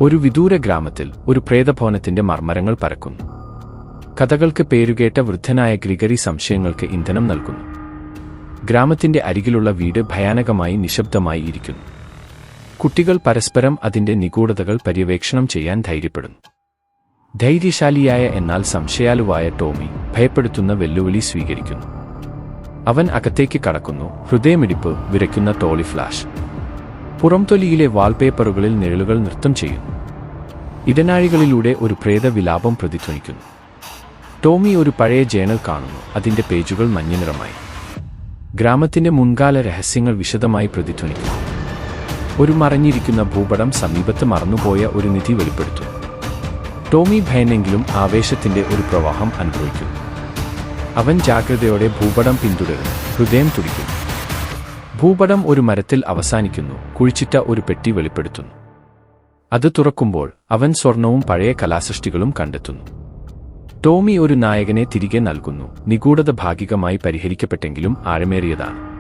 ഒരു വിദൂര ഗ്രാമത്തിൽ ഒരു പ്രേതഭവനത്തിന്റെ മർമ്മരങ്ങൾ പരക്കുന്നു. കഥകൾക്ക് പേരുകേട്ട വൃദ്ധനായ ഗ്രിഗറി സംശയങ്ങൾക്ക് ഇന്ധനം നൽകുന്നു. ഗ്രാമത്തിന്റെ അരികിലുള്ള വീട് ഭയാനകമായി നിശബ്ദമായി ഇരിക്കുന്നു. കുട്ടികൾ പരസ്പരം അതിന്റെ നിഗൂഢതകൾ പര്യവേക്ഷണം ചെയ്യാൻ ധൈര്യപ്പെടുന്നു. ധൈര്യശാലിയായ എന്നാൽ സംശയാലുവായ ടോമി ഭയപ്പെടുത്തുന്ന വെല്ലുവിളി സ്വീകരിക്കുന്നു. അവൻ അകത്തേക്ക് കടക്കുന്നു, ഹൃദയമിടിപ്പ് വിറയ്ക്കുന്ന ടോളി ഫ്ലാഷ്. പുറംതൊലിയിലെ വാൾപേപ്പറുകളിൽ നിഴലുകൾ നൃത്തം ചെയ്യുന്നു. ഇടനാഴികളിലൂടെ ഒരു പ്രേതവിലാപം പ്രതിധ്വനിക്കുന്നു. ടോമി ഒരു പഴയ ജേണൽ കാണുന്നു, അതിന്റെ പേജുകൾ മഞ്ഞനിറമായി. ഗ്രാമത്തിന്റെ മുൻകാല രഹസ്യങ്ങൾ വിശദമായി പ്രതിധ്വനിക്കുന്നു. ഒരു മറഞ്ഞിരിക്കുന്ന ഭൂപടം സമീപത്ത് മറന്നുപോയ ഒരു നിധി വെളിപ്പെടുത്തുന്നു. ടോമി ഭയന്നെങ്കിലും ആവേശത്തിന്റെ ഒരു പ്രവാഹം അനുഭവിക്കുന്നു. അവൻ ജാഗ്രതയോടെ ഭൂപടം പിന്തുടരുന്നു, ഹൃദയം തുടിക്കുന്നു. ഭൂപടം ഒരു മരത്തിൽ അവസാനിക്കുന്നു, കുഴിച്ചിട്ട ഒരു പെട്ടി വെളിപ്പെടുത്തുന്നു. അത് തുറക്കുമ്പോൾ അവൻ സ്വർണവും പഴയ കലാസൃഷ്ടികളും കണ്ടെത്തുന്നു. ടോമി ഒരു നായകനെ തിരികെ നൽകുന്നു. നിഗൂഢത ഭാഗികമായി പരിഹരിക്കപ്പെട്ടെങ്കിലും ആഴമേറിയതാണ്.